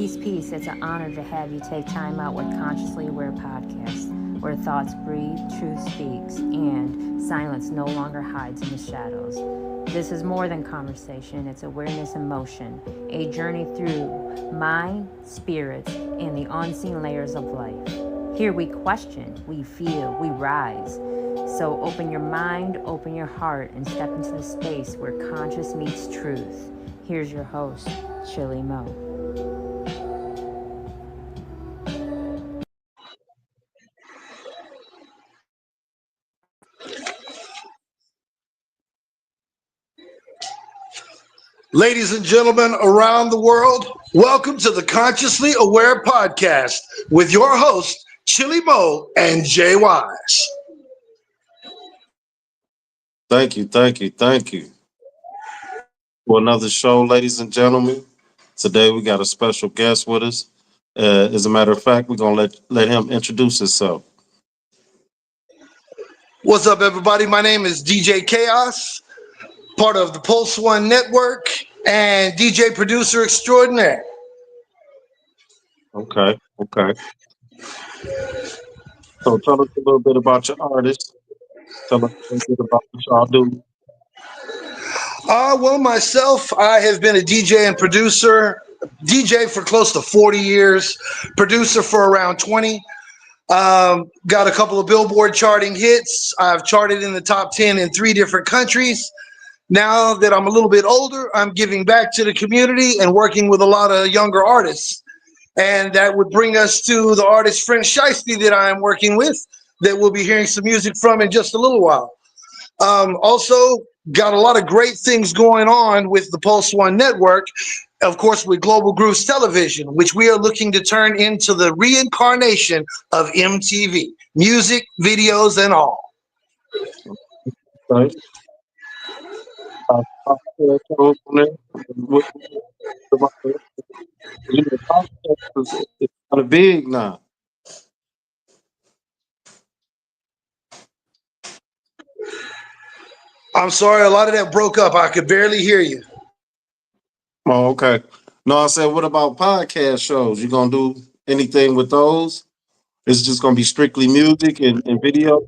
Peace, peace. It's an honor to have you take time out with Consciously Aware Podcast, where thoughts breathe, truth speaks, and silence no longer hides in the shadows. This is more than conversation. It's awareness in motion, a journey through mind, spirit, and the unseen layers of life. Here we question, we feel, we rise. So open your mind, open your heart, and step into the space where conscious meets truth. Here's your host, ChillyMoe. Ladies and gentlemen around the world, welcome to the Consciously Aware Podcast with your host, ChillyMoe JWise. Thank you. For another show, ladies and gentlemen. Today we got a special guest with us. As a matter of fact, we're gonna let him introduce himself. What's up, everybody? My name is DJ Chaos, part of the Pulse One Network and DJ producer extraordinaire. Okay. So tell us a little bit about your artist. Tell us a little bit about what y'all do. Well, myself, I have been a DJ and producer, DJ for close to 40 years, producer for around 20. Got a couple of Billboard charting hits. I've charted in the top 10 in 3 different countries. Now that I'm a little bit older, I'm giving back to the community and working with a lot of younger artists. And that would bring us to the artist French Shiesty that I am working with, that we'll be hearing some music from in just a little while. Also, got a lot of great things going on with the Pulse One Network, of course, with Global Grooves Television, which we are looking to turn into the reincarnation of MTV, music, videos, and all. Right. It's kind of big now. I'm sorry, a lot of that broke up. I could barely hear you. Oh, okay. No, I said, what about podcast shows? You gonna do anything with those? It's just gonna be strictly music and video?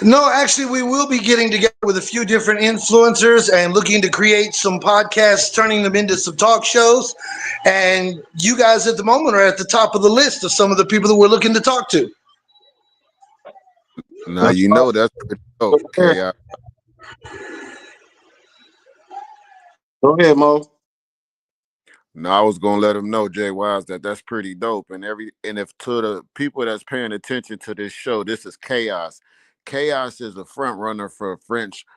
No, actually, we will be getting together with a few different influencers and looking to create some podcasts, turning them into some talk shows. And you guys at the moment are at the top of the list of some of the people that we're looking to talk to. Now, you know that's pretty dope, K.I. Go ahead, Mo. No, I was gonna let them know, JWise, that's pretty dope. And if to the people that's paying attention to this show, this is Chaos. Chaos is a front runner for French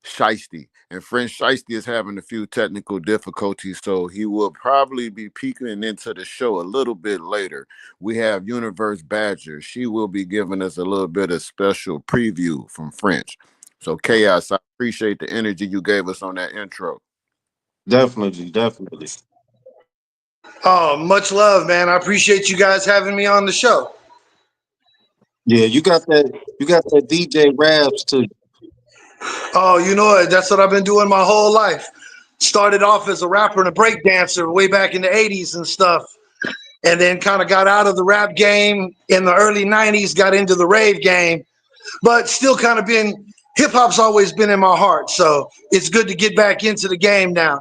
Shiesty, and French Shiesty is having a few technical difficulties, so he will probably be peeking into the show a little bit later. We have Universe Badger. She will be giving us a little bit of special preview from French. So Chaos, I appreciate the energy you gave us on that intro. Definitely. Oh, much love, man. I appreciate you guys having me on the show. Yeah, you got that DJ raps too. Oh, you know it. That's what I've been doing my whole life. Started off as a rapper and a break dancer way back in the 80s and stuff. And then kind of got out of the rap game in the early 90s, got into the rave game, but still kind of hip hop's always been in my heart. So it's good to get back into the game now.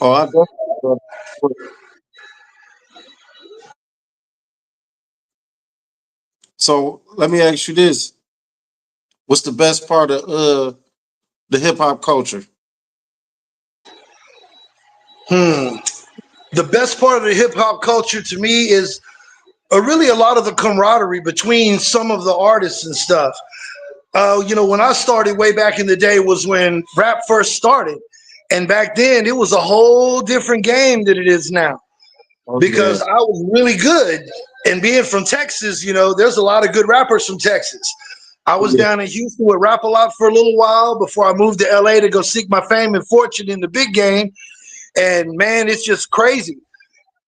Oh, I definitely. So let me ask you this. What's the best part of the hip hop culture? The best part of the hip hop culture to me is really a lot of the camaraderie between some of the artists and stuff. When I started way back in the day was when rap first started. And back then it was a whole different game than it is now. Because I was really good. And being from Texas, there's a lot of good rappers from Texas. I was down in Houston with Rap A Lot for a little while before I moved to LA to go seek my fame and fortune in the big game. And man, it's just crazy.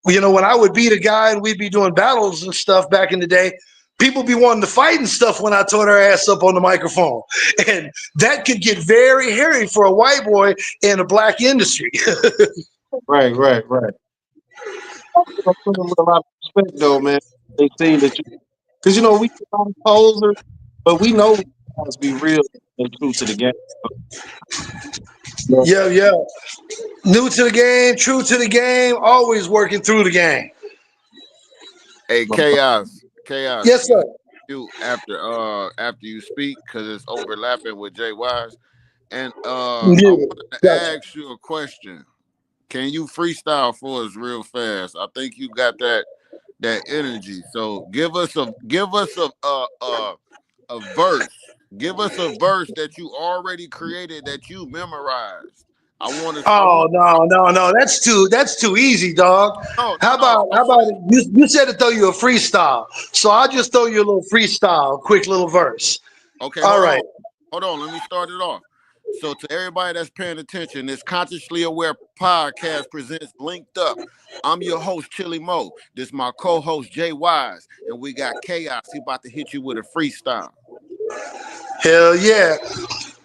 When I would beat a guy and we'd be doing battles and stuff back in the day, people be wanting to fight and stuff when I tore their ass up on the microphone. And that could get very hairy for a white boy in a black industry. Right. I put them with a lot of respect, though, man. They see that you, because we a lot of posers, but we know we guys be real and true to the game. Yeah. Yeah, yeah. New to the game, true to the game, always working through the game. Hey, chaos. Yes, sir. You after you speak because it's overlapping with JWise. And I Yeah, wanted to gotcha. ask you a question. Can you freestyle for us real fast? I think you got that energy. So give us a verse. Give us a verse that you already created that you memorized. I Oh want no. That's too easy, dog. How no. about I'm how about saying you said to throw you a freestyle. So I'll just throw you a little freestyle, quick little verse. okay, All right. hold on. Let me start it off. So to everybody that's paying attention, this Consciously Aware podcast presents Linked Up. I'm your host, ChillyMoe. This is my co-host, JWise, and we got Chaos. He about to hit you with a freestyle. Hell yeah.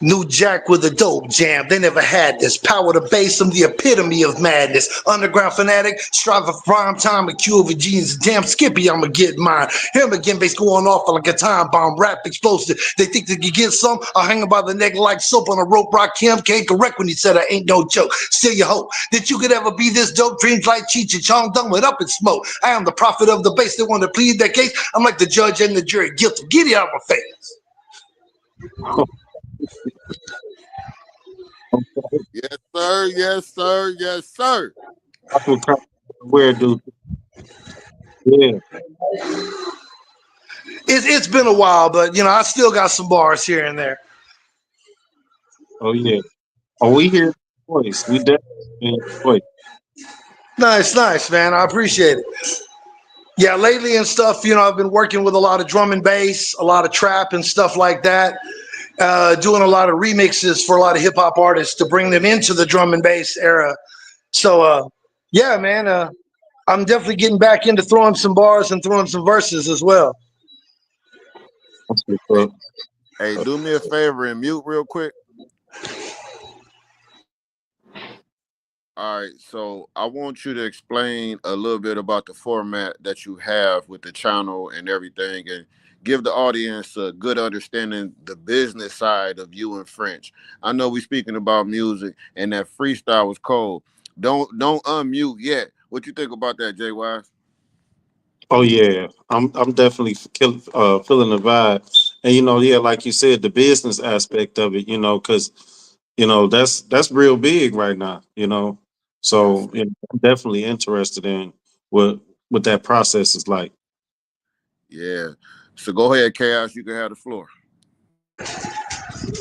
New Jack with a dope jam. They never had this. Power to base, I'm the epitome of madness. Underground fanatic, strive for prime time, a cue of a genius. Damn Skippy, I'ma get mine. Him again, bass going off like a time bomb. Rap explosive. They think they can get some. I'll hang him by the neck like soap on a rope. Rock him, can't correct when he said I ain't no joke. Still you hope that you could ever be this dope. Dreams like Cheech and Chong, done it up in smoke. I am the prophet of the bass. They want to plead that case. I'm like the judge and the jury. Guilty. Get it out of my face. Yes, sir. Yes, sir. Yes, sir. That's what Where, dude? Yeah. It's been a while, but I still got some bars here and there. Oh yeah. Oh, we hear the voice. We definitely hear the voice. Nice, man. I appreciate it. Yeah, lately and stuff, I've been working with a lot of drum and bass, a lot of trap and stuff like that. Doing a lot of remixes for a lot of hip hop artists to bring them into the drum and bass era. So, yeah, man, I'm definitely getting back into throwing some bars and throwing some verses as well. That's what's up. Hey, do me a favor and mute real quick. All right, so I want you to explain a little bit about the format that you have with the channel and everything, and give the audience a good understanding the business side of you and French. I know we're speaking about music, and that freestyle was cold. Don't unmute yet. What you think about that, Jay Wise? Oh yeah. I'm definitely feeling the vibe. And yeah, like you said, the business aspect of it, because that's real big right now. So I'm definitely interested in what that process is like. Yeah. So go ahead, Chaos. You can have the floor.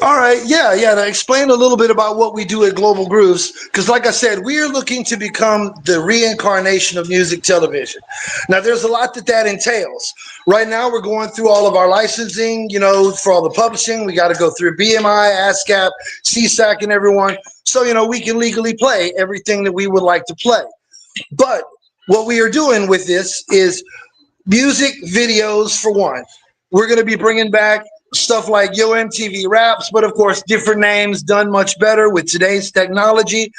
All right, yeah. To explain a little bit about what we do at Global Grooves, because like I said, we are looking to become the reincarnation of music television. Now, there's a lot that entails. Right now, we're going through all of our licensing, for all the publishing. We got to go through BMI, ASCAP, CSAC, and everyone. So, we can legally play everything that we would like to play. But what we are doing with this is music videos for one. We're going to be bringing back stuff like Yo MTV Raps, but of course, different names done much better with today's technology.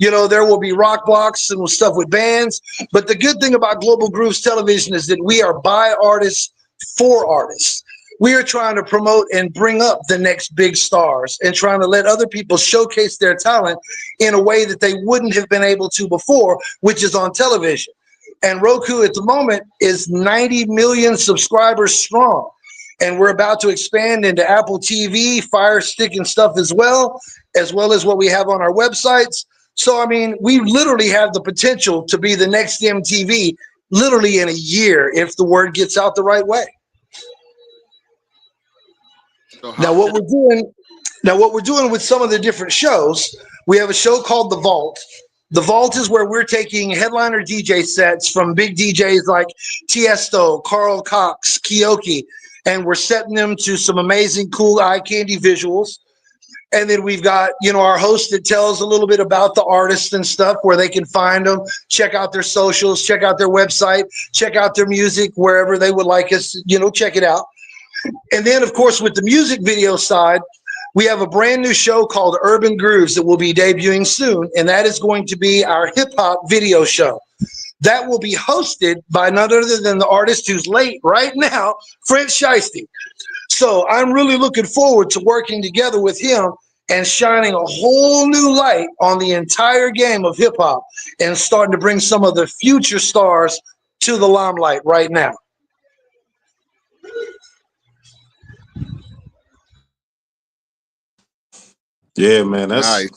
There will be rock blocks and stuff with bands. But the good thing about Global Grooves Television is that we are by artists for artists. We are trying to promote and bring up the next big stars and trying to let other people showcase their talent in a way that they wouldn't have been able to before, which is on television. And Roku at the moment is 90 million subscribers strong. And we're about to expand into Apple TV, Fire Stick and stuff as well as what we have on our websites. So, I mean, we literally have the potential to be the next MTV literally in a year if the word gets out the right way. So Now, what we're doing with some of the different shows, we have a show called The Vault. The Vault is where we're taking headliner DJ sets from big DJs like Tiesto, Carl Cox, Kioki, and we're setting them to some amazing, cool eye candy visuals. And then we've got, our host that tells a little bit about the artists and stuff, where they can find them, check out their socials, check out their website, check out their music, wherever they would like us, check it out. And then, of course, with the music video side, we have a brand new show called Urban Grooves that will be debuting soon. And that is going to be our hip hop video show. that will be hosted by none other than the artist who's late right now, French Shiesty. So I'm really looking forward to working together with him and shining a whole new light on the entire game of hip hop and starting to bring some of the future stars to the limelight right now. Yeah, man. Nice.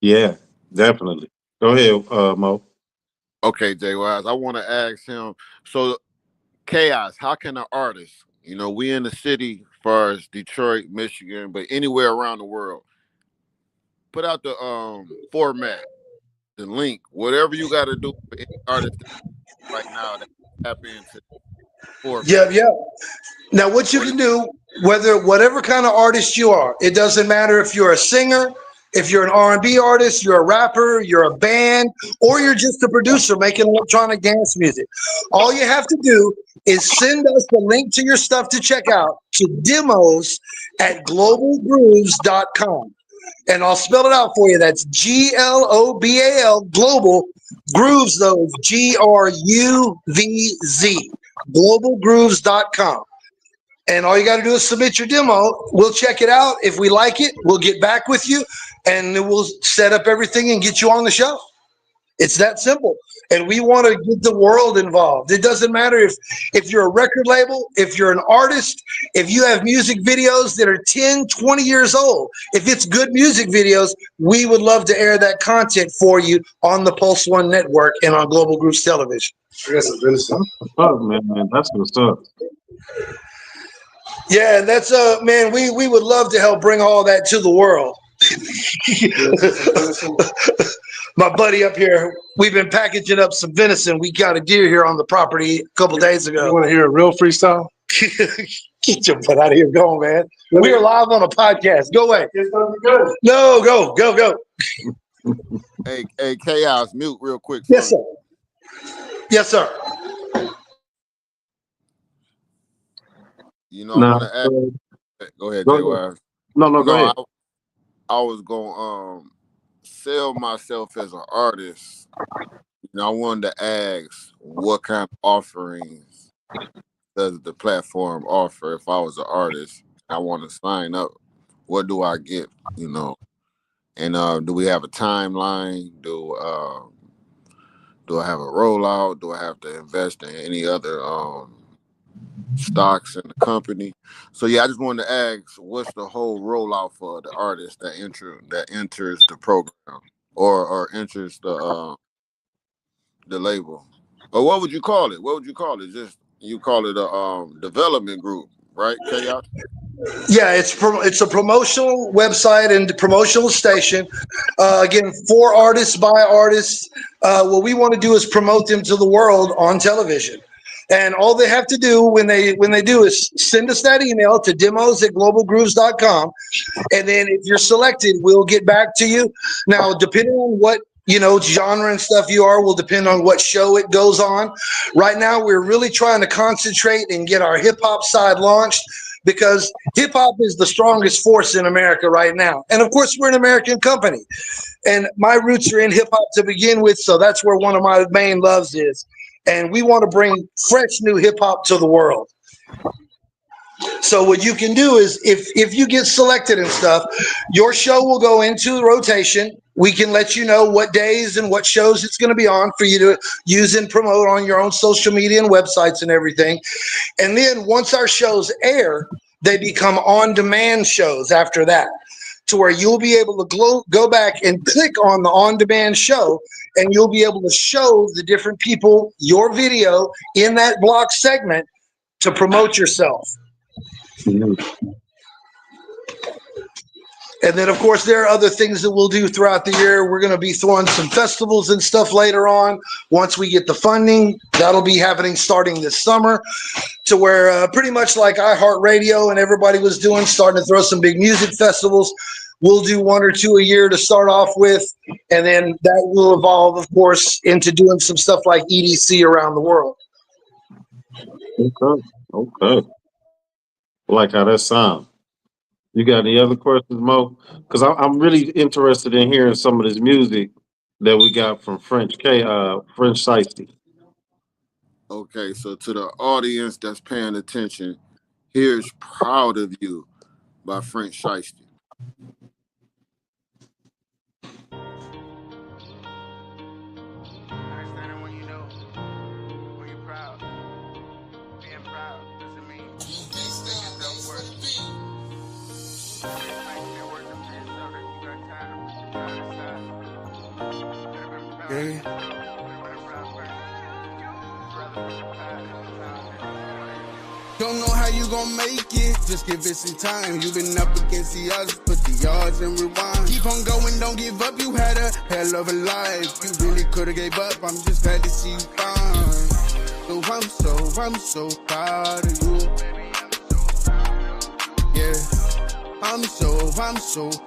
Yeah, definitely. Go ahead, Mo. Okay, Jay Wise. I want to ask him. So, Chaos. How can an artist, we in the city, as far as Detroit, Michigan, but anywhere around the world, put out the format, the link, whatever you got to do for any artist right now that tap into Yeah, format. yeah. Now, what you What? can do, whatever kind of artist you are, it doesn't matter if you're a singer, if you're an R&B artist, you're a rapper, you're a band, or you're just a producer making electronic dance music. All you have to do is send us the link to your stuff to check out to demos at globalgrooves.com. And I'll spell it out for you. That's GLOBAL, global grooves, those GRUVZ, globalgrooves.com. And all you got to do is submit your demo. We'll check it out. If we like it, we'll get back with you and we'll set up everything and get you on the show. It's that simple. And we want to get the world involved. It doesn't matter if you're a record label, if you're an artist, if you have music videos that are 10, 20 years old. If it's good music videos, we would love to air that content for you on the Pulse One Network and on Global Groups Television. That's what's up, man. That's what's up. Yeah, and that's man, we would love to help bring all that to the world. My buddy up here, we've been packaging up some venison. We got a deer here on the property a couple days ago. You want to hear a real freestyle? Get your butt out of here, go, man. We are live on a podcast. Go away. It's gonna be good. No, go. Hey, Chaos, mute real quick. Yes, sir. Yes, sir. I want to ask. Go ahead, Jay Wise. No, go ahead. I was going to sell myself as an artist. I wanted to ask what kind of offerings does the platform offer if I was an artist? I want to sign up. What do I get? And do we have a timeline? Do I have a rollout? Do I have to invest in any other stocks in the company? So yeah, I just wanted to ask, what's the whole rollout for the artist that enters the program or enters the label? Or what would you call it? Just you call it a development group, right? Chaos? Yeah, it's a promotional website and promotional station. Again, for artists, by artists. What we want to do is promote them to the world on television. And all they have to do when they do is send us that email to demos@globalgrooves.com. And then if you're selected, we'll get back to you. Now, depending on what genre and stuff you are, will depend on what show it goes on. Right now, we're really trying to concentrate and get our hip hop side launched because hip hop is the strongest force in America right now. And of course, we're an American company. And my roots are in hip hop to begin with. So that's where one of my main loves is. And we want to bring fresh new hip hop to the world. So what you can do is if you get selected and stuff, your show will go into rotation. We can let you know what days and what shows it's going to be on for you to use and promote on your own social media and websites and everything. And then once our shows air, they become on-demand shows after that, to where you'll be able to go back and click on the on-demand show, and you'll be able to show the different people your video in that block segment to promote yourself. Mm-hmm. And then, of course, there are other things that we'll do throughout the year. We're going to be throwing some festivals and stuff later on. Once we get the funding, that'll be happening starting this summer, to where pretty much like iHeartRadio and everybody was doing, starting to throw some big music festivals. We'll do 1 or 2 a year to start off with. And then that will evolve, of course, into doing some stuff like EDC around the world. Okay. I like how that sounds. You got any other questions, Mo? Because I'm really interested in hearing some of this music that we got from French Shiesty. Okay, so to the audience that's paying attention, here's "Proud of You" by French Shiesty. Understanding when you know, when you're proud. Being proud doesn't mean making yourself worse. It makes it worse for yourself that you got time to be proud inside. Yeah. Don't know how you gon' make it, just give it some time. You've been up against the odds, put the odds and rewind. Keep on going, don't give up, you had a hell of a life. You really could've gave up, I'm just glad to see you fine. So I'm so proud of you. Yeah, I'm so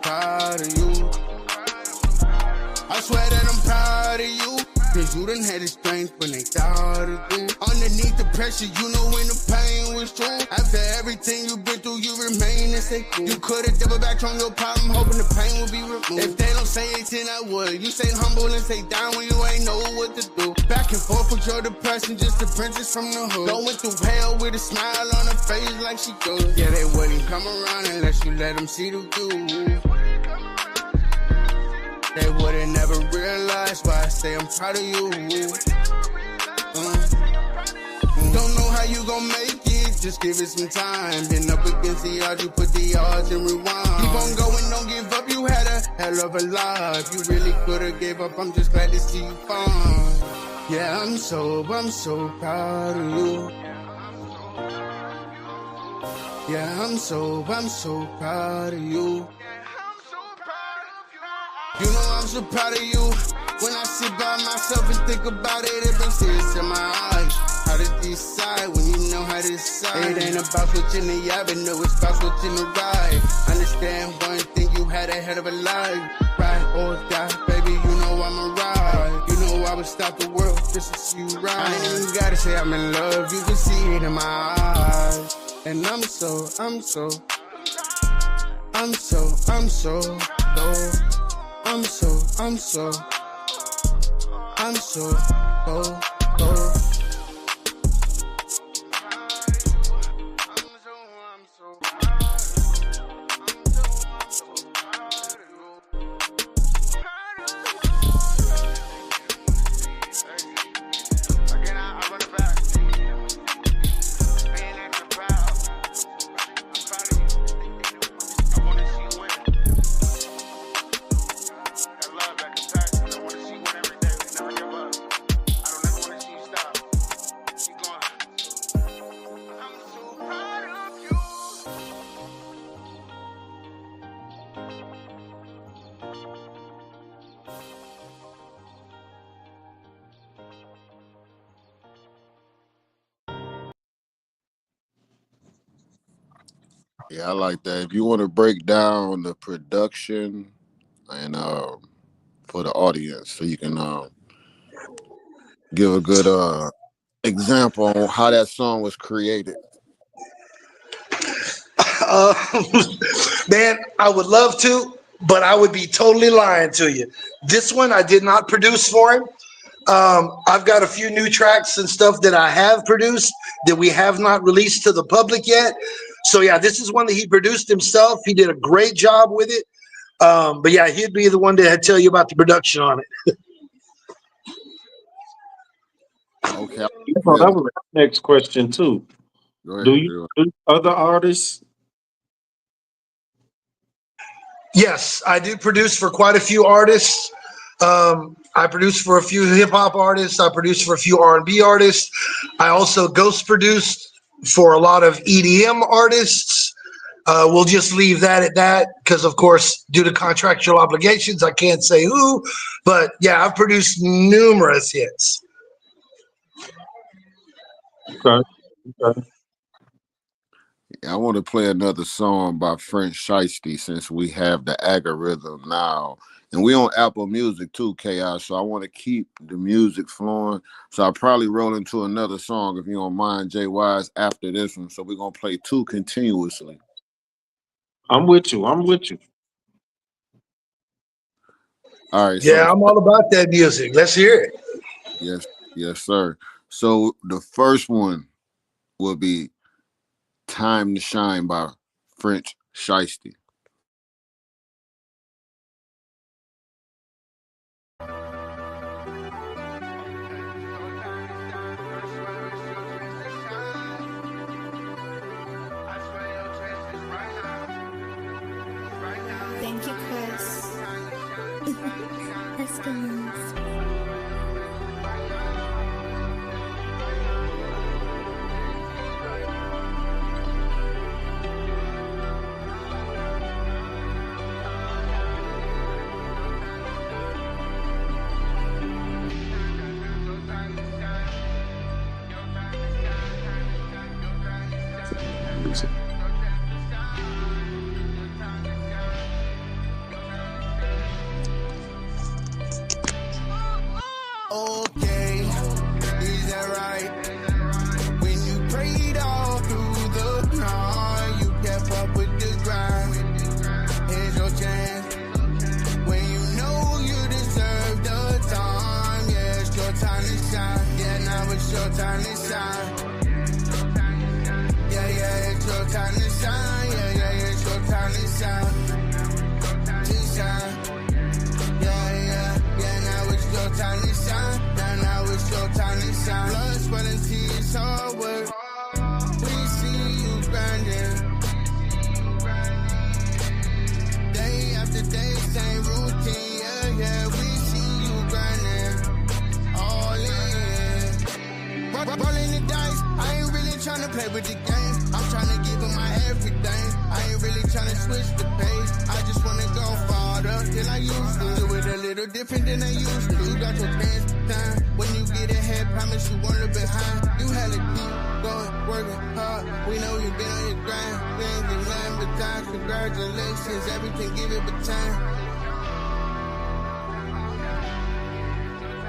proud of you. I swear that I'm proud of you. Cause you done had the strength when they thought of you. Underneath the pressure, you know when the pain was true. After everything you've been through, you remain and stay cool. You could've doubled back on your problem, hoping the pain would be removed. If they don't say it, then I would. You stay humble and stay down when you ain't know what to do. Back and forth with your depression, just a princess from the hood. Going through hell with a smile on her face like she good. Yeah, they wouldn't come around unless you let them see the you. They wouldn't never realize why I say I'm proud of you. Don't know how you gon' make it, just give it some time. Been up against the odds, you put the odds and rewind. Keep on going, don't give up, you had a hell of a life. You really could've gave up, I'm just glad to see you fine. Yeah, I'm so proud of you. Yeah, I'm so proud of you. You know I'm so proud of you. When I sit by myself and think about it, it brings tears to my eyes. How to decide when you know how to decide? It ain't about switching the avenue, it's about switching the ride. Understand one thing, you had a hell of a life. Ride or die, baby, you know I'm a ride. You know I would stop the world just to see you ride. I ain't even gotta say I'm in love, you can see it in my eyes. And I'm so low. I'm so low. Yeah, I like that. If you want to break down the production and for the audience, so you can give a good example on how that song was created. Man, I would love to, but I would be totally lying to you. This one I did not produce for him. I've got a few new tracks and stuff that I have produced that we have not released to the public yet. So yeah, this is one that he produced himself. He did a great job with it. But yeah, he'd be the one to tell you about the production on it. Okay. Well, that was the next question too. Go ahead. Do you do other artists? Yes, I do produce for quite a few artists. I produce for a few hip hop artists. I produce for a few R&B artists. I also ghost produced for a lot of EDM artists. We'll just leave that at that because, of course, due to contractual obligations, I can't say who. But yeah, I've produced numerous hits. Okay. Okay. Yeah, I want to play another song by French Shiesty since we have the algorithm now. And we on Apple Music too, Chaos. So I want to keep the music flowing. So I'll probably roll into another song if you don't mind, JWise, after this one. So we're going to play two continuously. I'm with you. I'm with you. All right, so Yeah, I'm all about that music. Let's hear it. yes, sir. So the first one will be "Time to Shine" by French Shiesty. Thank you, Chris. That's good news. Okay, is that right? When you prayed all through the night, you kept up with the grind. Here's your chance. When you know you deserve the time, yeah, it's your time to shine. Yeah, now it's your time to shine. Yeah, it's your time to shine. Yeah, it's your time to shine. To shine. Yeah, now it's your time to shine. Now it's your time to shine. Blood, sweat, and tears, hard work. We see you grinding. Day after day, same routine. Yeah, we see you grinding. All in. Rolling the dice. I ain't really trying to play with the game. I'm trying to give them my everything. I ain't really trying to switch the pace. I just want to go farther than I used to. Do it a little different than I used to. You got your chance time. When you get ahead, promise you won't look behind. You had to keep going, working hard. We know you've been on your grind. We ain't get nothing but time. Congratulations, everything give it but time.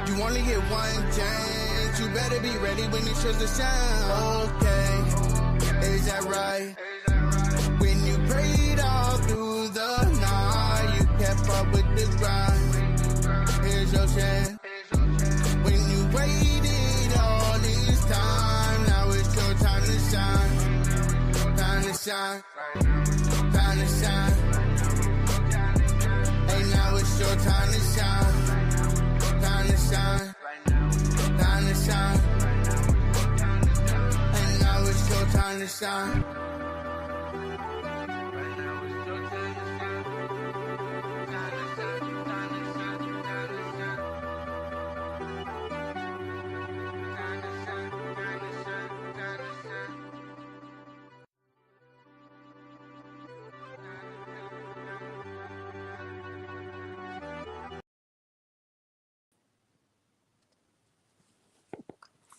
You only get one chance. You better be ready when it shows the shine. Okay, is that right? When you prayed all through the night, you kept up with the grind. Here's your chance. When you waited all this time, now it's your time to shine. Time to shine. Time to shine. Hey, now it's your time to shine. Time to shine. Time to shine. Hey, now it's your time to shine.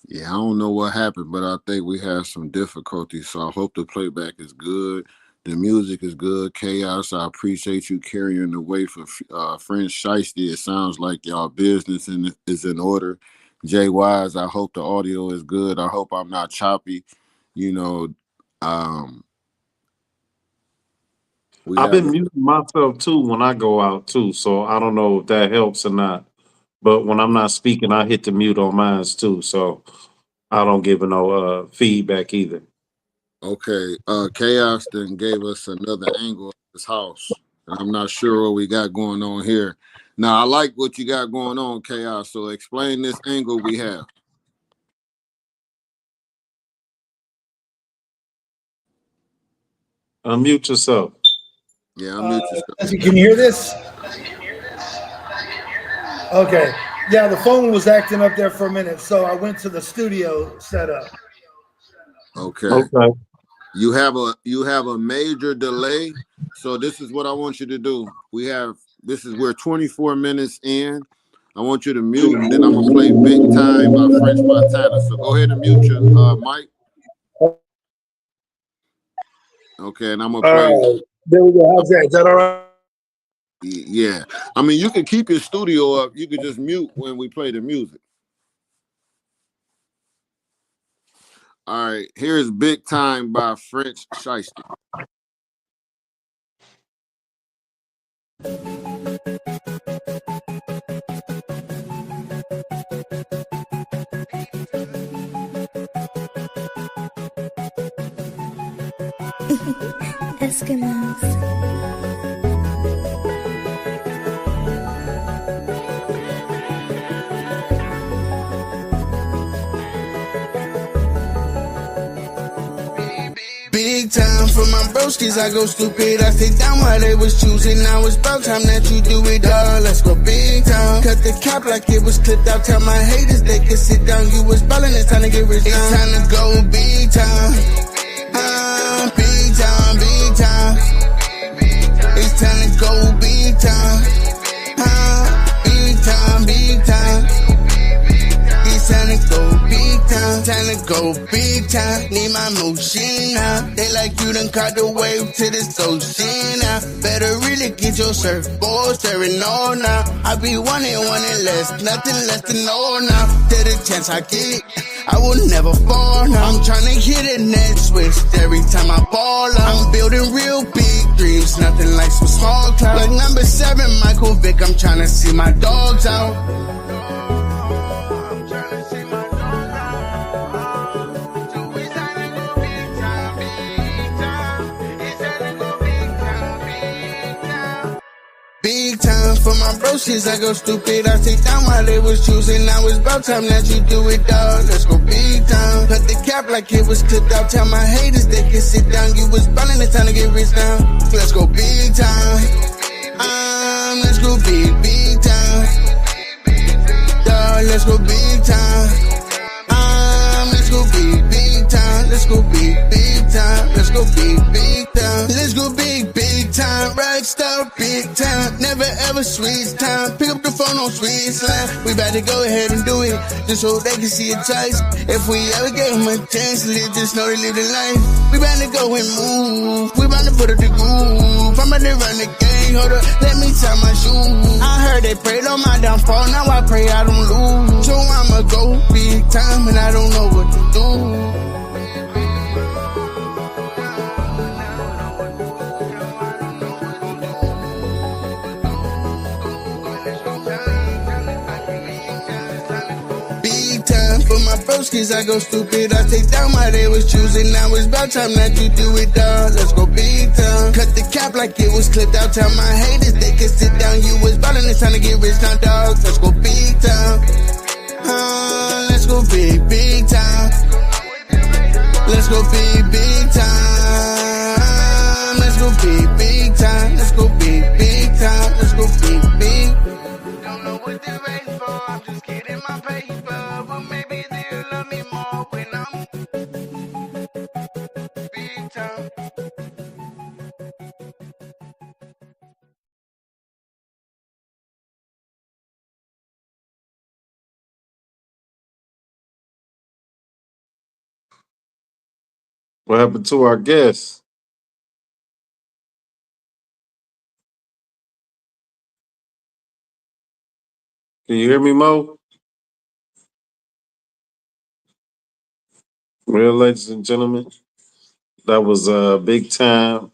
Yeah, I don't know what happened, but I think we have some difficulties. So I hope the playback is good. The music is good. Chaos, I appreciate you carrying the weight for French Shiesty. It sounds like y'all business is in order. JWise, I hope the audio is good. I hope I'm not choppy. You know, we I've have been muting myself too when I go out too, so I don't know if that helps or not. But when I'm not speaking, I hit the mute on mine too, so I don't give no feedback either. Okay, Chaos then gave us another angle of his house. And I'm not sure what we got going on here. Now, I like what you got going on, Chaos. So explain this angle we have. Unmute yourself. Yeah, unmute yourself. Can you hear this? Okay. Yeah, the phone was acting up there for a minute, so I went to the studio setup. Okay. Okay. You have a major delay. So this is what I want you to do. We're 24 minutes in. I want you to mute, and then I'm gonna play Big Time by French Montana. So go ahead and mute your mic. Okay, and I'm gonna play. There we go. How's that? Is that all right? Yeah. I mean, you can keep your studio up. You can just mute when we play the music. All right, here's Big Time by French Shiesty. Eskimos. Big time for my broskies, I go stupid. I stay down while they was choosing. Now it's about time that you do it all. Let's go big time. Cut the cap like it was clipped out. Tell my haters they can sit down. You was ballin', it's time to get rich now. It's time to go big time. Big time, big time. It's time to go big time. Big time, big time. It's time to go big time. Time to go big time. Need my motion now. They like you done caught the wave to this ocean now. Better really get your surfboard stirring on now. I be wanting less, nothing less than all now. To the chance I get, I will never fall now. I'm tryna hit a net switch every time I ball out. I'm building real big dreams, nothing like some small clouds. Like number 7, Michael Vick, I'm tryna see my dogs out. Big time for my broskies, I go stupid. I stay down while they was choosing. Now it's about time that you do it, dog. Let's go big time. Cut the cap like it was clipped out. Tell my haters they can sit down. You was ballin', it's time to get rich now. Let's go big time. Let's go big time. Dog, let's go big time. Let's go big time. Let's go big time. Let's go big time. Let's go big time. Rockstar big time. Never ever switch time. Pick up the phone on sweet slime. We about to go ahead and do it, just so they can see it twice. If we ever gave them a chance to live, just know they live the life. We about to go and move. We about to put up the groove. I'm about to run the game. Hold up, let me tie my shoes. I heard they prayed on my downfall. Now I pray I don't lose. So I'ma go big time, and I don't know what to do. For my broskies, I go stupid. I stay down while they was choosing. Now it's about time that you do it, dog. Let's go big time. Cut the cap like it was clipped out. Tell my haters they can sit down. You was ballin', it's time to get rich now, dog. Let's go big time. Let's go big time. Let's go big time. Let's go big time. Let's go big time. Let's go big. Don't know what they're waiting for. I'm just getting my paper. But maybe they'll love me more when I'm big time. What happened to our guest? Can you hear me, Mo? Well, ladies and gentlemen, that was a big time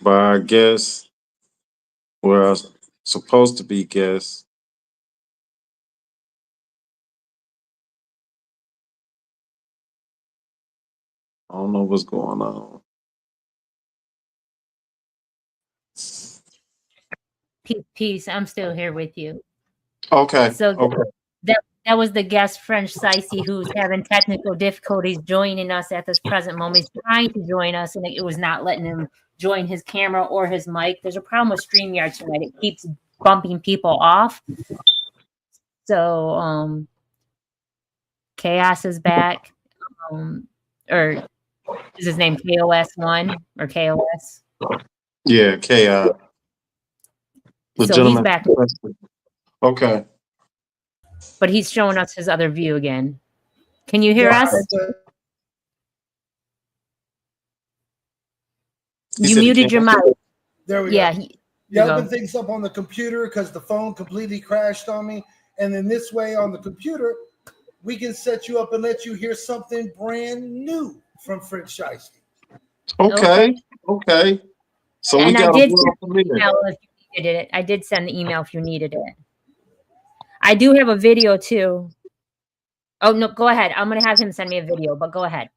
by our guest, where I was supposed to be guest. I don't know what's going on. Peace. I'm still here with you. Okay. So Okay. that was the guest French Shiesty who's having technical difficulties joining us at this present moment. He's trying to join us, and it was not letting him join his camera or his mic. There's a problem with StreamYard tonight. It keeps bumping people off. So Chaos is back. Or is his name KOS1 or KOS? Yeah, Chaos. So he's back. Okay. But he's showing us his other view again. Can you hear us? You muted your mic. There we go. You open things up on the computer because the phone completely crashed on me. And then this way on the computer, we can set you up and let you hear something brand new from French Shiesty. Okay. So and we got I did send the email if you needed it. I did send the email if you needed it. I do have a video too. Oh no, go ahead. I'm gonna have him send me a video, but go ahead.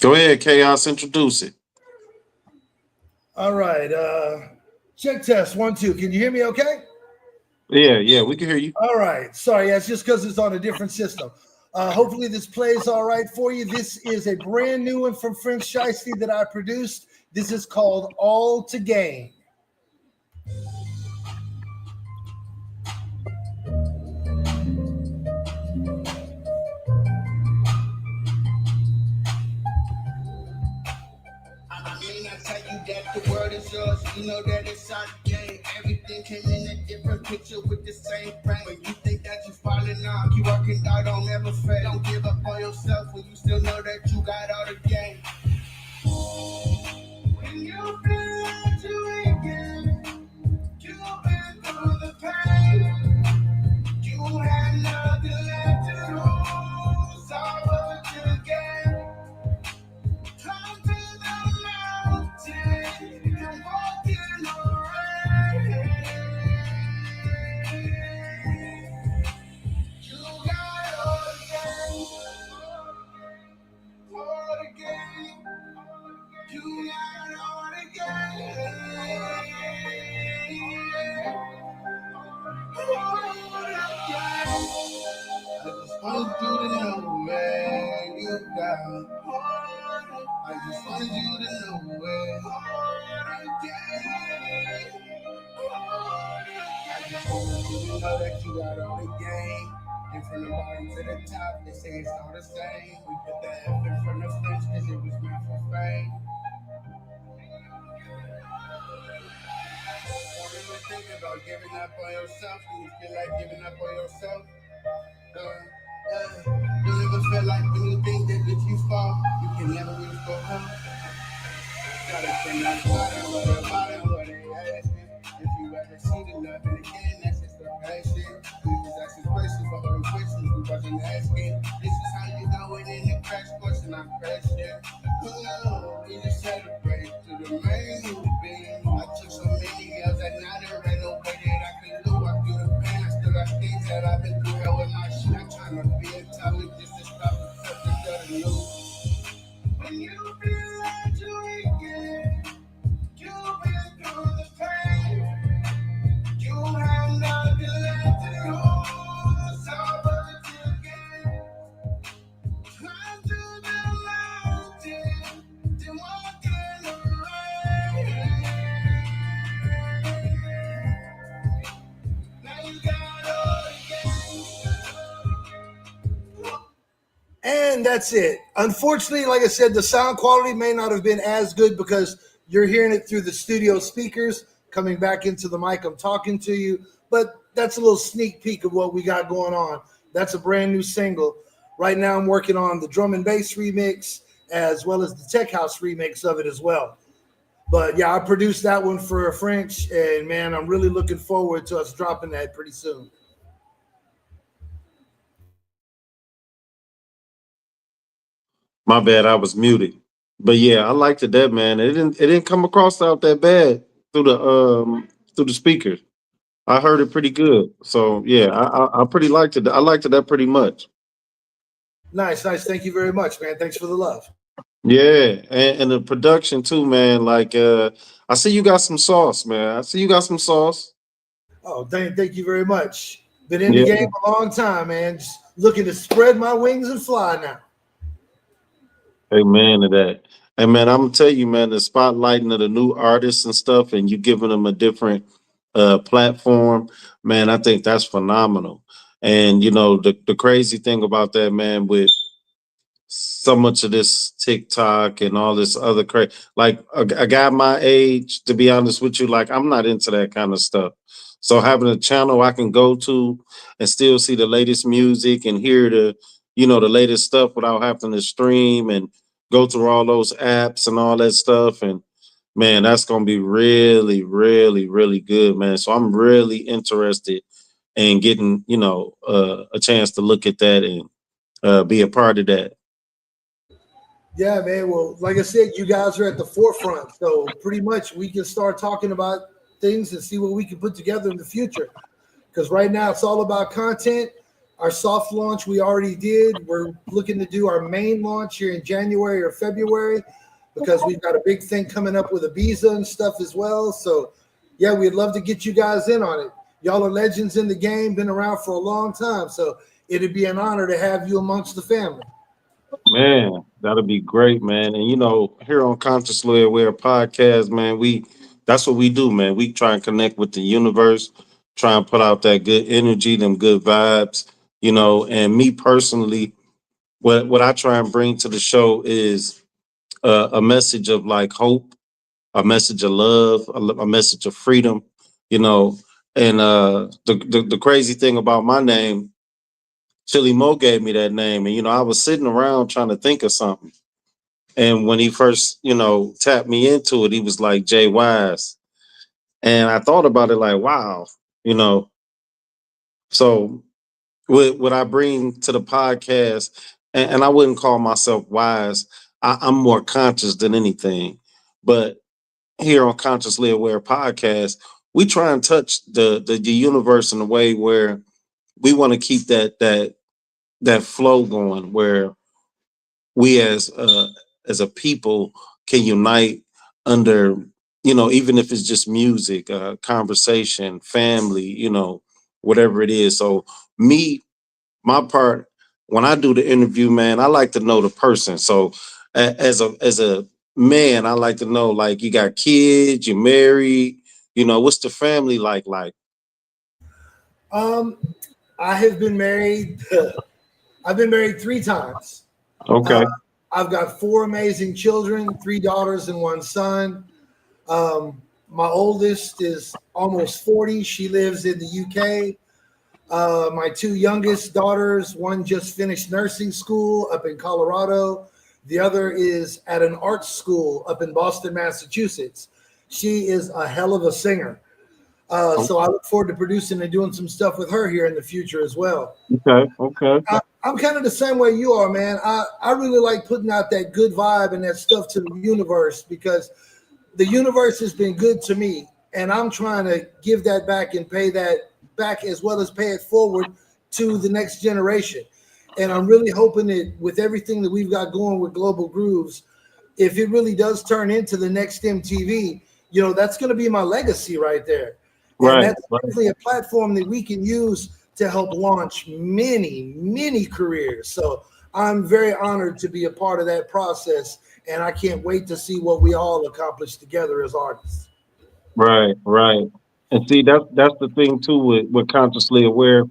Go ahead, Chaos. Introduce it. All right. Check test 1 2. Can you hear me? Okay. Yeah, we can hear you. All right. Sorry, that's just because it's on a different system. Hopefully this plays all right for you. This is a brand new one from French Shiesty that I produced. This is called All to Gain. I mean, I tell you that the world is yours. You know that it's our game. Everything came in a different picture with the same frame. When you think that you're falling off, keep working out, don't ever fail. Don't give up on yourself when you still know that you got all the game. When you feel like you ain't getting, you've been through the pain. You had nothing left to lose. All what you gain. Come to the mountain, you can walk in the rain. You got all the game, all the game. You got all the game, all the game. I just want you to know where you got. I just want you to know where I just want you to know that you got all the game. And from the bottom to the top, they say it's all the same. We put the F in front of French because it was meant for fame. Don't even think about giving up on yourself when you feel like giving up on yourself. Don't ever feel like when you think that if you fall, you can never really go home. Gotta from that bottom of the bottom where they asking. If you ever see the love and again, that's just the passion. We was asking questions for all the questions we wasn't asking. This is how you know it in the crash course and I'm crashing. We just celebrate to the main being. I took so many girls that now there ain't no way that I can do. I feel the pain, I still got things that I've been through. Hell with my shit, I'm trying to be a topic just to stop the stuff that doesn't lose. When you feel like you ain't getting, you've been through the pain. You have nothing left to lose. All but you gain. Climb to the mountain, then walk in the rain. Now you got all the gain. And that's it. Unfortunately, like I said, the sound quality may not have been as good because you're hearing it through the studio speakers coming back into the mic. I'm talking to you, but that's a little sneak peek of what we got going on. That's a brand new single. Right now, I'm working on the drum and bass remix as well as the tech house remix of it as well. But yeah, I produced that one for French, and man, I'm really looking forward to us dropping that pretty soon. My bad, I was muted. But yeah, I liked it that man. It didn't come across out that bad through the speaker. I heard it pretty good. So yeah, I pretty liked it. I liked it that pretty much. Nice. Thank you very much, man. Thanks for the love. Yeah, and the production too, man. Like I see you got some sauce, man. I see you got some sauce. Oh, thank you very much. Been in the Yeah. game a long time, man. Just looking to spread my wings and fly now. Amen to that. Hey man, I'm gonna tell you, man, the spotlighting of the new artists and stuff, and you giving them a different platform, man, I think that's phenomenal. And you know, the crazy thing about that, man, with so much of this TikTok and all this other crazy. Like a guy my age, to be honest with you, like I'm not into that kind of stuff. So having a channel I can go to and still see the latest music and hear the latest stuff without having to stream and go through all those apps and all that stuff. And man, that's gonna be really, really, really good, man. So I'm really interested in getting, a chance to look at that and be a part of that. Yeah, man. Well, like I said, you guys are at the forefront. So pretty much we can start talking about things and see what we can put together in the future. Because right now it's all about content. Our soft launch we already did. We're looking to do our main launch here in January or February because we've got a big thing coming up with Ibiza and stuff as well. So, yeah, we'd love to get you guys in on it. Y'all are legends in the game, been around for a long time. So it'd be an honor to have you amongst the family. Man, that'll be great, man. And here on Consciously Aware podcast, man, that's what we do, man. We try and connect with the universe, try and put out that good energy, them good vibes, and me personally, what I try and bring to the show is a message of like hope, a message of love, a message of freedom, you know. And the crazy thing about my name, ChillyMoe gave me that name, and I was sitting around trying to think of something. And when he first, tapped me into it, he was like JWise. And I thought about it like, wow, you know. So what I bring to the podcast, and I wouldn't call myself wise. I'm more conscious than anything. But here on Consciously Aware podcast, we try and touch the universe in a way where we want to keep that flow going, where we as a people can unite under, even if it's just music, conversation, family, whatever it is. So me, my part, when I do the interview, man, I like to know the person. So as a man, I like to know, like, you got kids, you're married, what's the family like? Um, I have been married. I've been married 3 times. Okay. I've got 4 amazing children, 3 daughters and 1 son. My oldest is almost 40. She lives in the UK. My 2 youngest daughters, one just finished nursing school up in Colorado. The other is at an art school up in Boston, Massachusetts. She is a hell of a singer. So I look forward to producing and doing some stuff with her here in the future as well. Okay. I'm kind of the same way you are, man. I really like putting out that good vibe and that stuff to the universe because the universe has been good to me. And I'm trying to give that back and pay that back as well as pay it forward to the next generation. And I'm really hoping that with everything that we've got going with Global Grooves, if it really does turn into the next MTV, that's going to be my legacy right there. And that's definitely a platform that we can use to help launch many, many careers. So I'm very honored to be a part of that process. And I can't wait to see what we all accomplish together as artists. Right. And see, that's the thing too with Consciously Aware.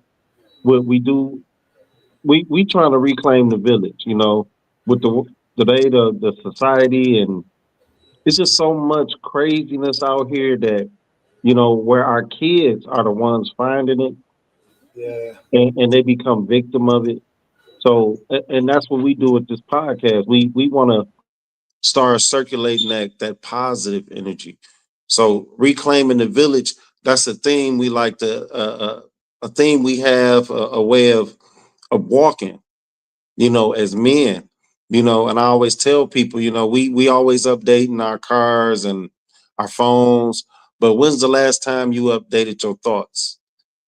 What we do, we trying to reclaim the village, with the way the society, and it's just so much craziness out here that, where our kids are the ones finding it, Yeah. and they become victim of it. So, and that's what we do with this podcast. We want to start circulating that positive energy. So reclaiming the village, that's a theme we like to a theme we have, a way of walking, as men, and I always tell people, we always updating our cars and our phones, but when's the last time you updated your thoughts?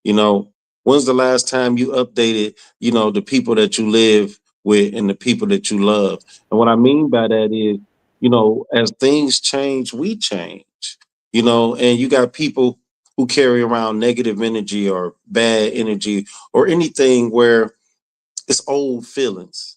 You know, when's the last time you updated, the people that you live with and the people that you love? And what I mean by that is, as things change, we change, and you got people who carry around negative energy or bad energy or anything where it's old feelings.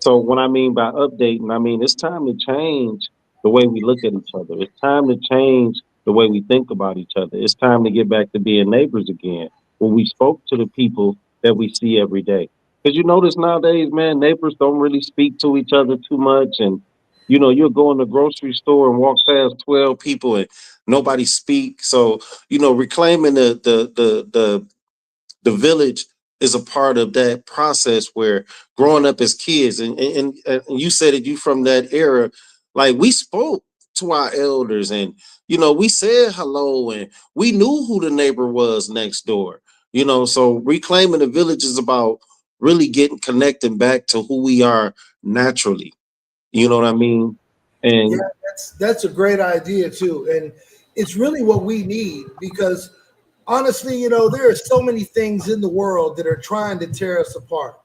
So what I mean by updating, I mean it's time to change the way we look at each other. It's time to change the way we think about each other. It's time to get back to being neighbors again, when we spoke to the people that we see every day. Because you notice nowadays, man, neighbors don't really speak to each other too much. And you'll go in the grocery store and walk past 12 people and nobody speak. So, reclaiming the village is a part of that process where growing up as kids, and you said it, you from that era, like we spoke to our elders, and we said hello, and we knew who the neighbor was next door. So reclaiming the village is about really getting connected back to who we are naturally. You know what I mean? Yeah, And that's a great idea too. And it's really what we need because honestly, there are so many things in the world that are trying to tear us apart,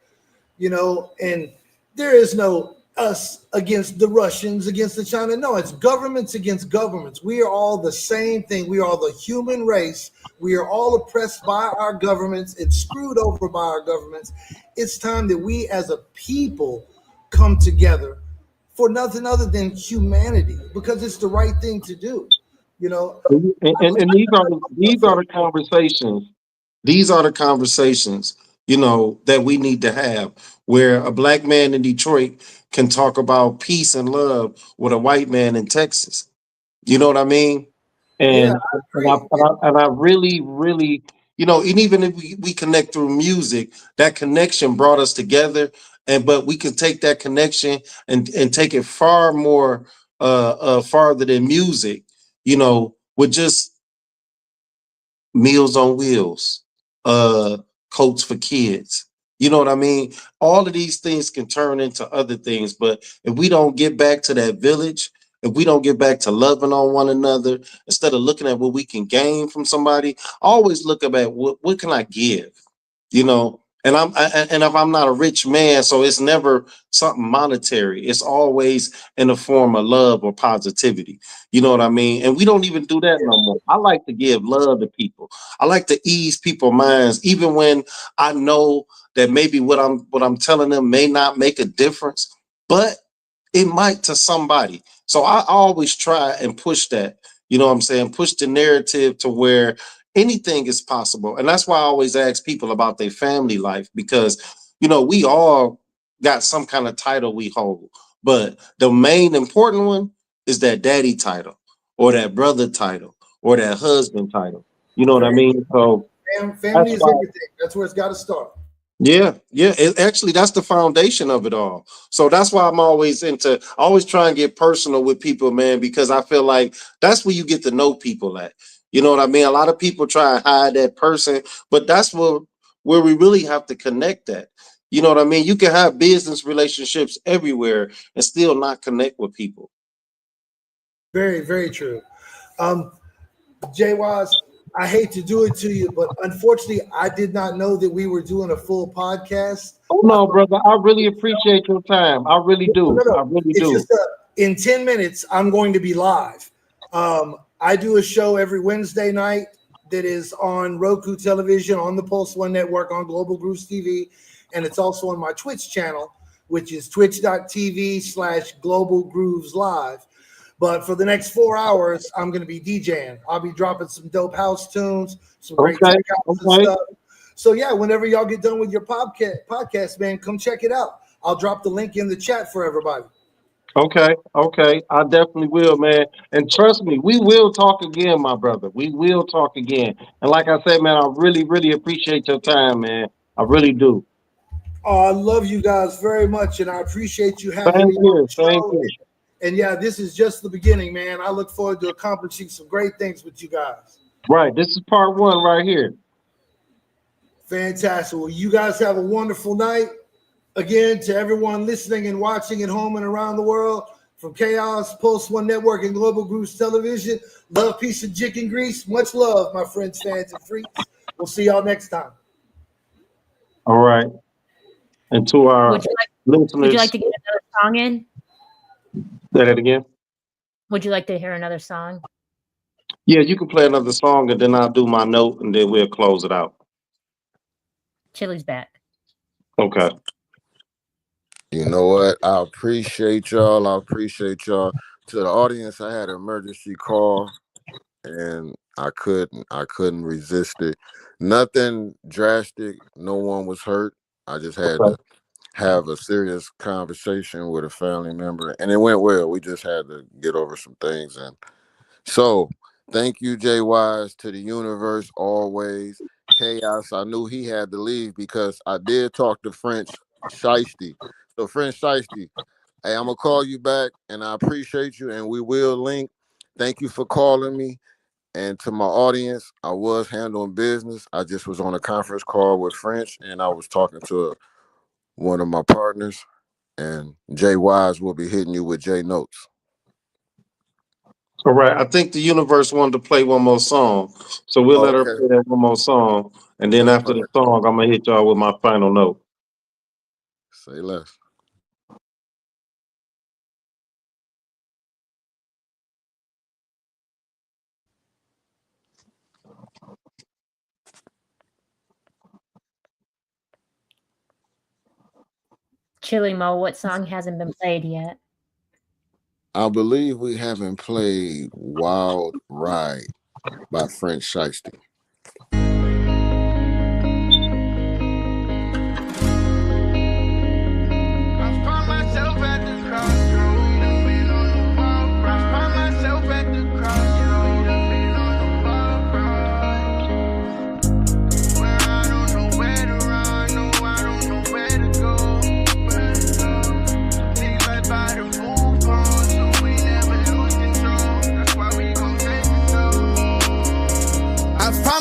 and there is no us against the Russians, against the China. No, it's governments against governments. We are all the same thing. We are the human race. We are all oppressed by our governments and screwed over by our governments. It's time that we as a people come together for nothing other than humanity because it's the right thing to do. You know, And these are the conversations. These are the conversations, that we need to have where a black man in Detroit can talk about peace and love with a white man in Texas. You know what I mean? yeah, And I and I agree. and I really, really, and even if we connect through music, that connection brought us together. And but we can take that connection and take it far more farther than music, with just Meals on Wheels, uh, Coats for Kids. You know what I mean? All of these things can turn into other things, but if we don't get back to that village, if we don't get back to loving on one another, instead of looking at what we can gain from somebody, always look at what can I give, and if I'm not a rich man, so it's never something monetary. It's always in the form of love or positivity. You know what I mean? And we don't even do that no more. I like to give love to people. I like to ease people's minds, even when I know that maybe what I'm telling them may not make a difference, but it might to somebody. So I always try and push that. You know what I'm saying? Push the narrative to where anything is possible. And that's why I always ask people about their family life because, we all got some kind of title we hold. But the main important one is that daddy title or that brother title or that husband title. You know what I Very mean? So family that's is why. everything. That's where it's got to start. Yeah, yeah. Actually, that's the foundation of it all. So that's why I'm always I always try and get personal with people, man, because I feel like that's where you get to know people at. You know what I mean? A lot of people try and hide that person, but that's where we really have to connect at. You know what I mean? You can have business relationships everywhere and still not connect with people. Very, very true. Um, Jay Wise, I hate to do it to you, but unfortunately, I did not know that we were doing a full podcast. Oh I no, thought, brother. I really appreciate your time. I really no, do. no, I really it's do. just in 10 minutes, I'm going to be live. I do a show every Wednesday night that is on Roku television, on the Pulse One Network, on Global Grooves TV, and it's also on my Twitch channel, which is twitch.tv/Global Grooves Live. But for the next 4 hours, I'm going to be DJing. I'll be dropping some dope house tunes, some great Okay. tech house and Okay. stuff. So yeah, whenever y'all get done with your podcast, man, come check it out. I'll drop the link in the chat for everybody. Okay, okay. I definitely will, man. And trust me, we will talk again, my brother. We will talk again. And like I said, man, I really, really appreciate your time, man. I really do. Oh, I love you guys very much, and I appreciate you having Same me on here, the same show. here. And yeah, this is just the beginning, man. I look forward to accomplishing some great things with you guys. Right. This is part one right here. Fantastic. Well, you guys have a wonderful night. Again, to everyone listening and watching at home and around the world, from Chaos, Pulse One Network, and Global Grooves Television, love, peace, and chicken grease. Much love, my friends, fans, and freaks. We'll see y'all next time. All right. And to our Would you like Would you like listeners, to get another song in? say that again. Would you like to hear another song? Yeah, you can play another song and then I'll do my note and then we'll close it out. Chili's back. Okay. You know what? I appreciate y'all. I appreciate y'all. To the audience, I had an emergency call and I couldn't resist it. Nothing drastic. No one was hurt. I just had Okay. to have a serious conversation with a family member and it went well. We just had to get over some things and so thank you, Jay Wise, to the universe always. Chaos. I knew he had to leave because I did talk to French Shiesty. So French Shiesty, hey, I'm gonna call you back and I appreciate you and we will link. Thank you for calling me. And to my audience, I was handling business. I just was on a conference call with French and I was talking to one of my partners. And Jay Wise will be hitting you with J Notes. All right. I think the universe wanted to play one more song. So we'll let her Okay. play that one more song. And then after the song, I'm going to hit y'all with my final note. Say less. ChillyMoe, what song hasn't been played yet? I believe we haven't played Wild Ride by French Shiesty.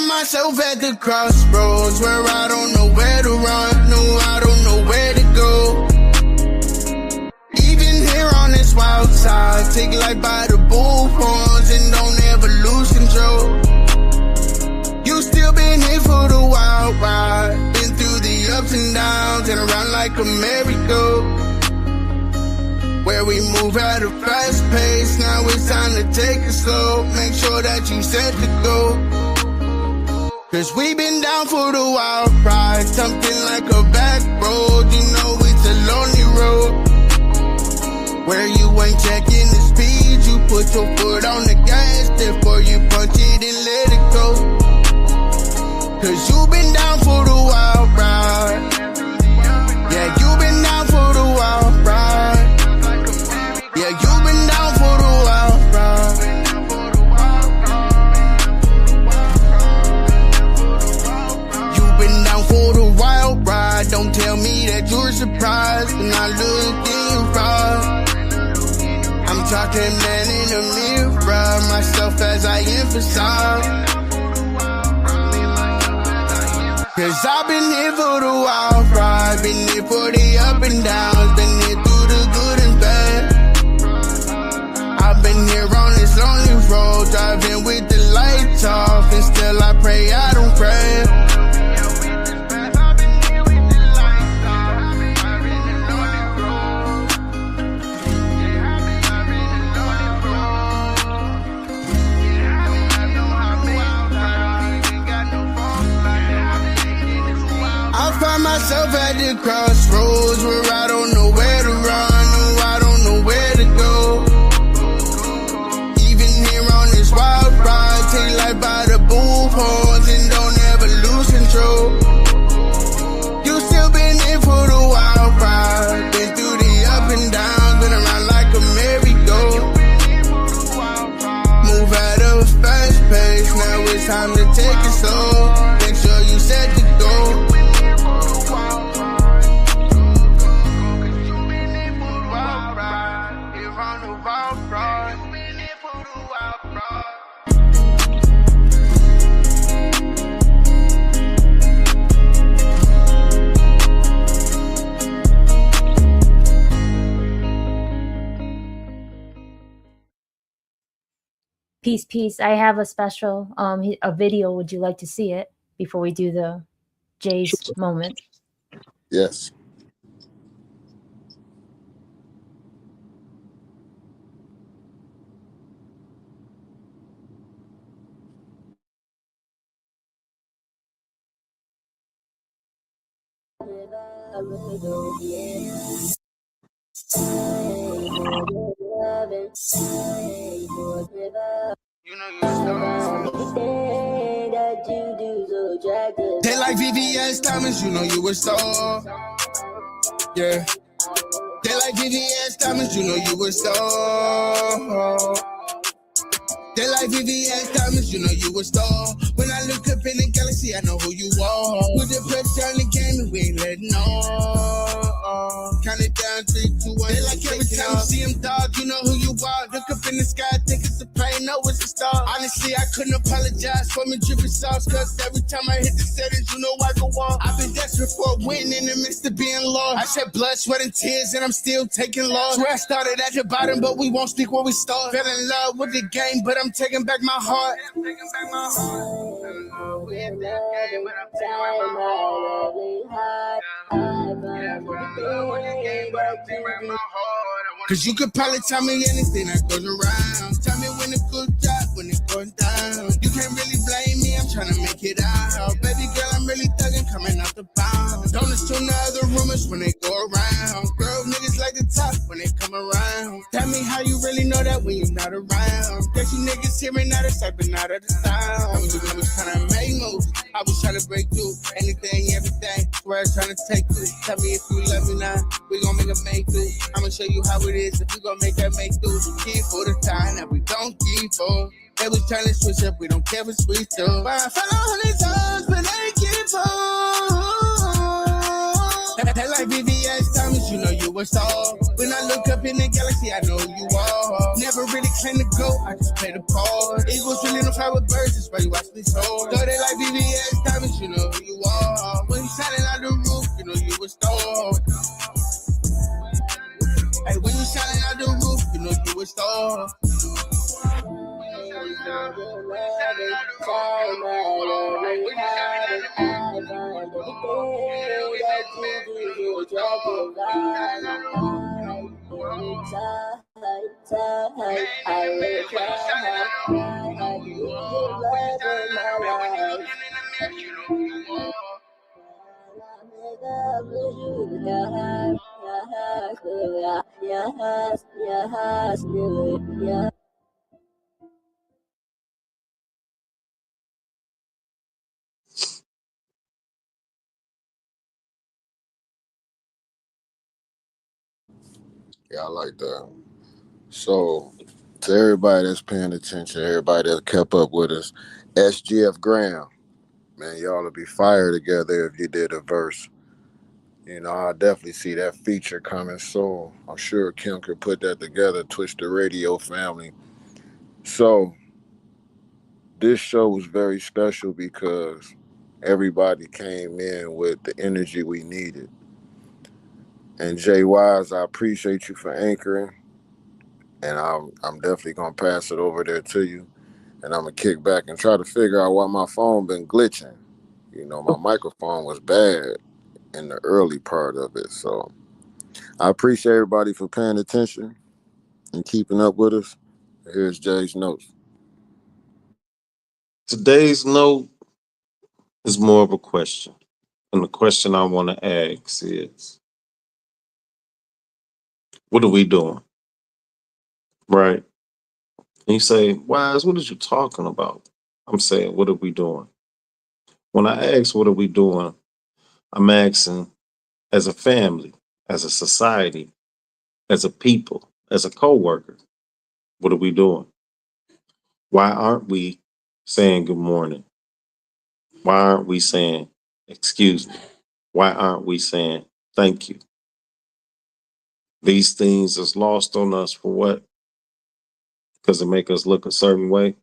Myself at the crossroads where I don't know where to run, no, I don't know where to go. Even here on this wild side, take life by the bullhorns and don't ever lose control. You still been here for the wild ride, been through the ups and downs and around like a merry-go. Where we move at a fast pace, now it's time to take it slow. Make sure that you set the goal. Cause we been down for the wild ride, something like a back road, you know it's a lonely road. Where you ain't checking the speed, you put your foot on the gas, therefore you punch it and let it go. Cause you been down for the wild ride, yeah, you been down for the wild ride, yeah, you been down for the wild ride. For the wild ride, don't tell me that you're surprised when I look in your eyes. I'm talking man in the mirror, myself as I emphasize. Cause I've been here for the wild ride, been here for the up and downs, been here through the good and bad. I've been here on this lonely road, driving with the lights off, and still I pray I don't crash. Myself at the crossroads where I don't know where to run, no, I don't know where to go. Even here on this wild ride, take life by the bullhorns and don't ever lose control. You still been in for the wild ride, been through the up and downs, been around like a merry-go. Move at a fast pace, now it's time to take it slow. Make sure you set the goal. Peace. I have a special a video. Would you like to see it before we do the Jay's moment? Yes. They like VVS diamonds, you know you a star. Yeah. They like VVS diamonds, you know you a star. They like VVS diamonds, you know you a star. When I look up in the galaxy, I know who you are. Put the pressure on the game and we ain't letting on. Count it down, 3, 2, 1. They like every time you see him, dog, you know who you are. Look up in the sky, think it's a plane, no, it's a star. Honestly, I couldn't apologize for me dripping sauce, cause every time I hit the settings, you know I go on. I've been desperate for a win in the midst of being lost. I shed blood, sweat, and tears, and I'm still taking loss. Swear I started at the bottom, but we won't speak where we start. Fell in love with the game, but I'm taking back my heart. Cause you could probably tell me anything that goes around. Tell me when it goes up, when it goes down. You can't really blame me, I'm trying to make it out. Baby girl, I'm really thugging, coming out the bound. Don't listen to other rumors when they go around. Girl, niggas like to talk when they come around. Tell me how you really know that when you're not around. Guess you niggas hearing out of sight, but not of the sound. I was trying to make moves, I was trying to break through. Anything, everything, where I was trying to take through. Tell me if you love me now, we gon' make a make through. I'ma show you how it is, if you gon' make that make through. Keep for the time that we don't keep for. They was trying to switch up, we don't care what we do. But I fell 100 times, but they keep on. That like VVS diamonds, you know you a star. When I look up in the galaxy, I know you are. Never really claim to go, I just play the part. Eagles really don't fly with birds, that's why you watch me soar. So they like VVS diamonds, you know who you are. When you shining out the roof, you know you a star. Hey, when you shining out the roof, you know you a star. Yeah, I like that. So, to everybody that's paying attention, everybody that kept up with us, SGF Graham, man, y'all will be fire together if you did a verse. You know, I definitely see that feature coming soon. I'm sure Kim could put that together, Twitch the Radio family. So, this show was very special because everybody came in with the energy we needed. And JWise, I appreciate you for anchoring, and I'm definitely gonna pass it over there to you, and I'm gonna kick back and try to figure out why my phone been glitching. You know, my microphone was bad in the early part of it, so I appreciate everybody for paying attention and keeping up with us. Here's Jay's notes. Today's note is more of a question. And the question I want to ask is, what are we doing? Right? And you say, Wise, what are you talking about? I'm saying, what are we doing? When I ask, what are we doing? I'm asking, as a family, as a society, as a people, as a coworker, what are we doing? Why aren't we saying good morning? Why aren't we saying excuse me? Why aren't we saying thank you? These things is lost on us for what? Because it make us look a certain way.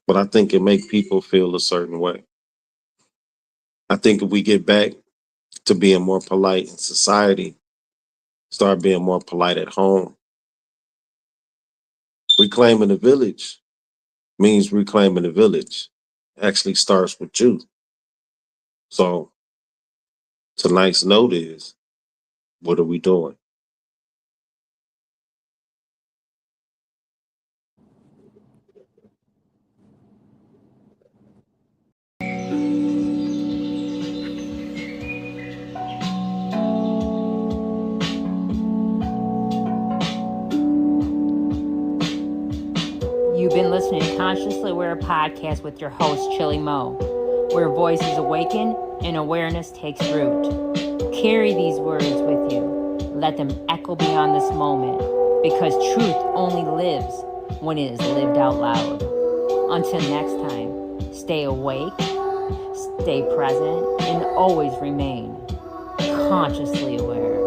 But I think it make people feel a certain way. I think if we get back to being more polite in society, start being more polite at home, reclaiming the village means reclaiming the village. It actually starts with you. So tonight's note is, what are we doing? You've been listening to Consciously Aware Podcast with your host, ChillyMoe, where voices awaken and awareness takes root. Carry these words with you. Let them echo beyond this moment, because truth only lives when it is lived out loud. Until next time, stay awake, stay present, and always remain consciously aware.